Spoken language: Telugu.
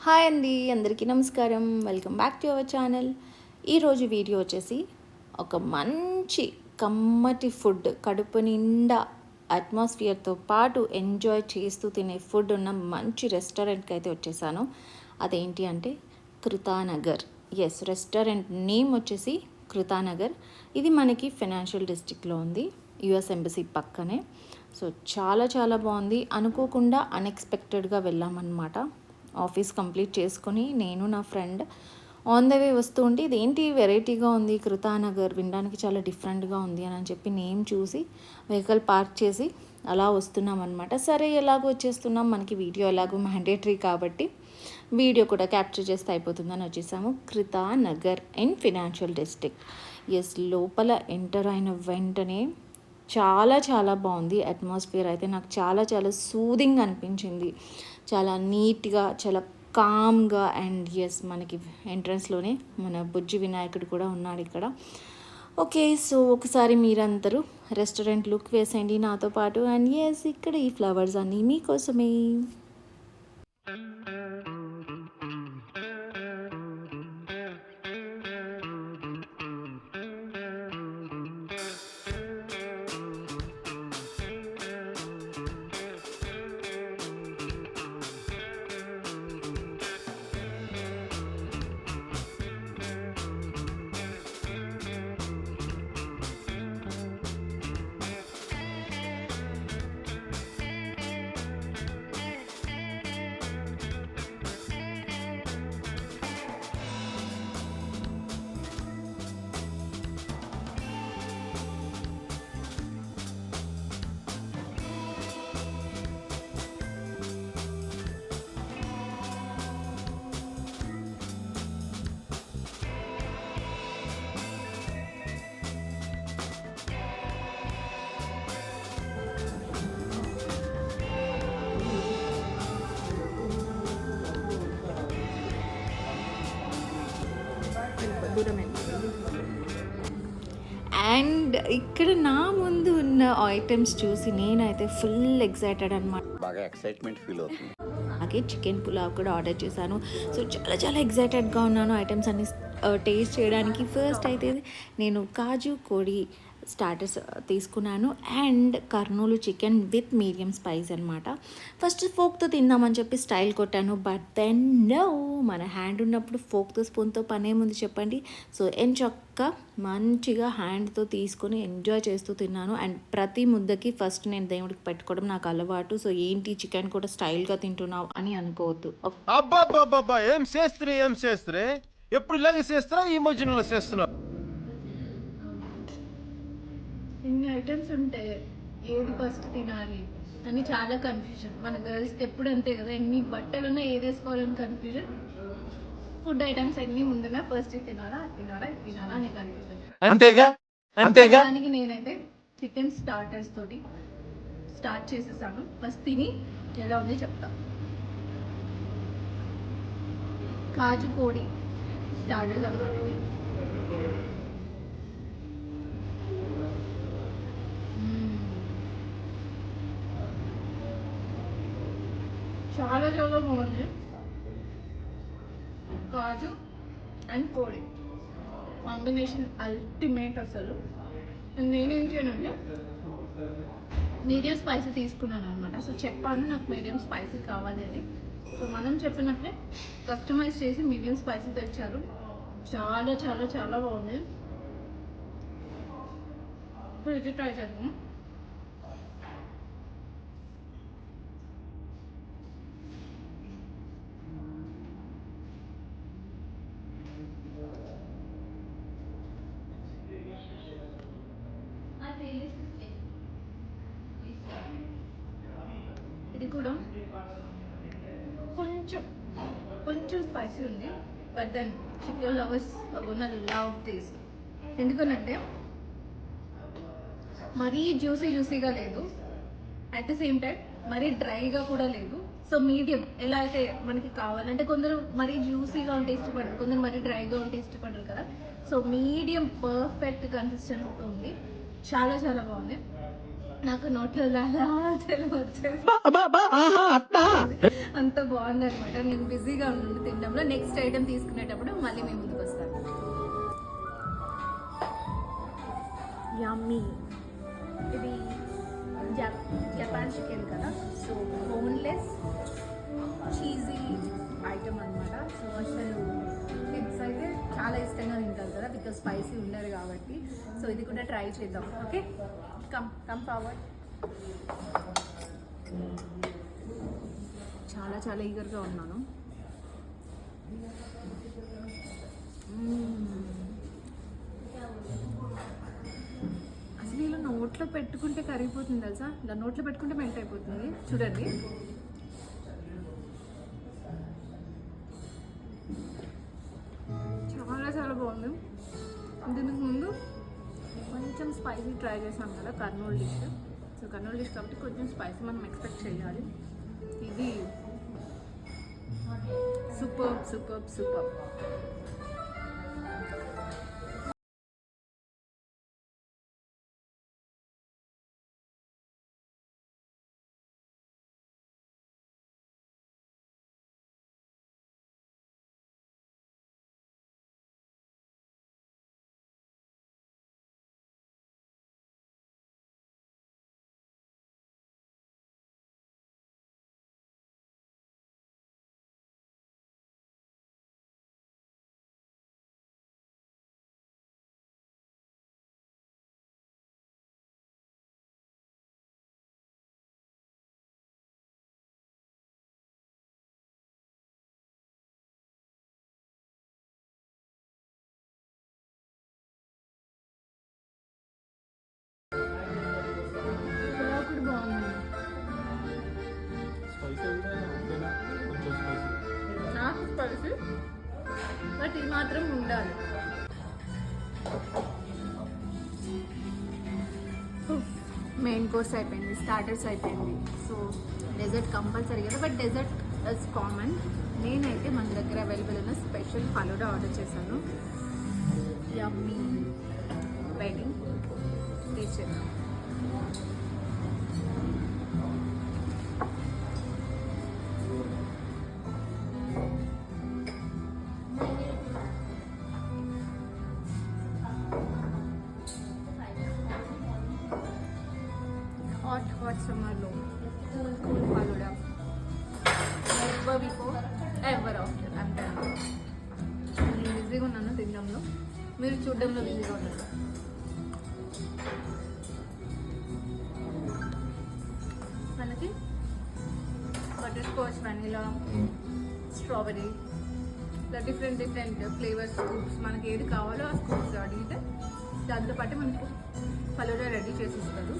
హాయ్ అండి, అందరికీ నమస్కారం. Welcome back to our channel. ఈరోజు వీడియో వచ్చేసి ఒక మంచి కమ్మటి ఫుడ్, కడుపు నిండా అట్మాస్ఫియర్తో పాటు ఎంజాయ్ చేస్తూ తినే ఫుడ్ ఉన్న మంచి రెస్టారెంట్కి అయితే వచ్చేసాను. అదేంటి అంటే కృతానగర్. ఎస్, రెస్టారెంట్ నేమ్ వచ్చేసి కృతానగర్. ఇది మనకి ఫైనాన్షియల్ డిస్ట్రిక్ట్లో ఉంది, యుఎస్ ఎంబసీ పక్కనే. సో చాలా చాలా బాగుంది. అనుకోకుండా అన్ఎక్స్పెక్టెడ్గా వెళ్ళామన్నమాట. ఆఫీస్ కంప్లీట్ చేసుకొని నేను నా ఫ్రెండ్ ఆన్ ద వే వస్తూ ఉంటే ఇదేంటి వెరైటీగా ఉంది, కృతానగర్ వినడానికి చాలా డిఫరెంట్గా ఉంది అని చెప్పి నేమ్ చూసి వెహికల్ పార్క్ చేసి అలా వస్తున్నాం అనమాట. సరే, ఎలాగో వచ్చేస్తున్నాం, మనకి వీడియో ఎలాగో మ్యాండేటరీ కాబట్టి వీడియో కూడా క్యాప్చర్ చేస్తే అయిపోతుందని వచ్చేసాము. కృతానగర్ ఇన్ ఫైనాన్షియల్ డిస్ట్రిక్ట్. ఎస్, లోపల ఎంటర్ అయిన వెంటనే చాలా చాలా బాగుంది. అట్మాస్ఫియర్ అయితే నాకు చాలా చాలా సూదింగ్ అనిపించింది. చాలా నీట్గా, చాలా కామ్గా. అండ్ ఎస్, మనకి ఎంట్రన్స్లోనే మన బుజ్జి వినాయకుడు కూడా ఉన్నాడు ఇక్కడ. ఓకే, సో ఒకసారి మీరందరూ రెస్టారెంట్ లుక్ వేసేయండి నాతో పాటు. అండ్ ఎస్, ఇక్కడ ఈ ఫ్లవర్స్ అన్నీ మీకోసమే. అండ్ ఇక్కడ నా ముందు ఉన్న ఐటమ్స్ చూసి నేనైతే ఫుల్ ఎక్సైటెడ్ అనమాట. బాగా ఎక్సైట్మెంట్ ఫీల్ అవుతుంది. అలాగే చికెన్ పులావ్ కూడా ఆర్డర్ చేశాను. సో చాలా చాలా ఎక్సైటెడ్గా ఉన్నాను ఐటమ్స్ అన్ని టేస్ట్ చేయడానికి. ఫస్ట్ అయితే నేను కాజు కోడి స్టార్టర్స్ తీసుకున్నాను and Kurnool chicken with medium spice అనమాట. ఫస్ట్ ఫోక్తో తిందామని చెప్పి స్టైల్ కొట్టాను, బట్ దెన్ నో, మన హ్యాండ్ ఉన్నప్పుడు ఫోక్తో స్పూన్తో పనేముంది చెప్పండి. సో ఎంచక్క మంచిగా హ్యాండ్తో తీసుకొని ఎంజాయ్ చేస్తూ తిన్నాను. అండ్ ప్రతి ముద్దకి ఫస్ట్ నేను దేవుడికి పెట్టుకోవడం నాకు అలవాటు. సో ఏంటి చికెన్ కూడా స్టైల్గా తింటున్నావు అని అనుకోవద్దు. అబ్బా ఏం చేస్తే ఎప్పుడు ఇలాగే చేస్తారా, ఈ మధ్యలో చేస్తున్నా? ఇన్ని ఐటమ్స్ ఉంటే ఏది ఫస్ట్ తినాలి అని చాలా కన్ఫ్యూజన్. మన గర్ల్స్కి ఎప్పుడు అంతే కదా, ఎన్ని బట్టలు ఉన్నా ఏది వేసుకోవాలని కన్ఫ్యూజన్. ఫుడ్ ఐటమ్స్ ఎన్ని ముందుగా ఫస్ట్ తినాలా అని కన్ఫ్యూజన్. అంతేగా దానికి నేనైతే చికెన్ స్టార్టర్స్ తోటి స్టార్ట్ చేసేసాను. ఫస్ట్ తిని ఎలా ఉంది చెప్తా. కాజు కోడి స్టార్టర్స్ అన్నమాట. చాలా చాలా బాగుంది. కాజు అండ్ కోడి కాంబినేషన్ అల్టిమేట్ అసలు. నేనేం చేయనంటే మీడియం స్పైసీ తీసుకున్నాను అనమాట. సో చెప్పాను నాకు మీడియం స్పైసీ కావాలి అని. సో మనం చెప్పినట్టే కస్టమైజ్ చేసి మీడియం స్పైసీ తెచ్చారు. చాలా చాలా చాలా బాగుంది. ఇప్పుడు ఇది ట్రై చేద్దాం. ఇది కూడా కొంచెం స్పైసీ ఉంది, but then chicken lovers love this. ఎందుకనంటే మరీ జ్యూసీగా లేదు, అట్ ద సేమ్ టైం మరీ డ్రైగా కూడా లేదు. సో మీడియం, ఎలా అయితే మనకి కావాలంటే కొందరు మరీ జ్యూసీగా ఉంటే ఇష్టపడరు, కొందరు మరీ డ్రైగా ఉంటే ఇష్టపడరు కదా. సో మీడియం పర్ఫెక్ట్ కన్సిస్టెన్సీ ఉంది. చాలా చాలా బాగుంది. నాకు నోట్లో వచ్చేది అంత బాగుంది అనమాట. నేను బిజీగా ఉండి తినడంలో నెక్స్ట్ ఐటెం తీసుకునేటప్పుడు మళ్ళీ మేము ముందుకు వస్తాను. యమ్మీ. ఇది జపాన్ చికెన్ కదా, సో బోన్లెస్ చీజీ ఐటమ్ అనమాట. సో అసలు కిడ్స్ అయితే చాలా ఇష్టంగా తింటారు కదా, బికాస్ స్పైసీ ఉండరు కాబట్టి. సో ఇది కూడా ట్రై చేద్దాం. Okay, come forward. చాలా చాలా ఈగర్గా ఉన్నాను. అసలు ఇలా నోట్లో పెట్టుకుంటే కరిగిపోతుంది తెలుసా, ఇలా నోట్లో పెట్టుకుంటే మెల్ట్ అయిపోతుంది. చూడండి, చాలా చాలా బాగుంది. దీనికి ముందు కొంచెం స్పైసీ ట్రై చేసాం కదా Kurnool dish. So Kurnool dish కాబట్టి కొంచెం స్పైసీ మనం ఎక్స్పెక్ట్ చేయాలి. ఇది సూపర్ సూపర్ సూపర్. నాకు స్పైసీ, బట్ ఇది మాత్రం ఉండాలి. మెయిన్ కోర్స్ అయిపోయింది, స్టార్టర్స్ అయిపోయింది. సో డెజర్ట్ కంపల్సరీ కదా, బట్ డెజర్ట్ ఇస్ కామన్. నేనైతే మన దగ్గర అవైలబుల్ ఉన్న స్పెషల్ ఫలూడా ఆర్డర్ చేశాను. యమ్మీ. వెయిటింగ్, టేస్ట్ చేద్దాం. హాట్ సమ్మర్లో cool falooda, never before ever after. అంటే నేను బిజీగా ఉన్నాను తినడంలో, మీరు చూడడంలో బిజీగా ఉన్నారు. మనకి బటర్ స్కాచ్, వెనిలా, స్ట్రాబెరీ, ఇలా డిఫరెంట్ డిఫరెంట్ ఫ్లేవర్స్ స్కూప్స్, మనకి ఏది కావాలో ఆ స్కూప్స్ అడిగితే దాంతోపాటు మనకు ఫలూడా రెడీ చేసి ఇస్తారు.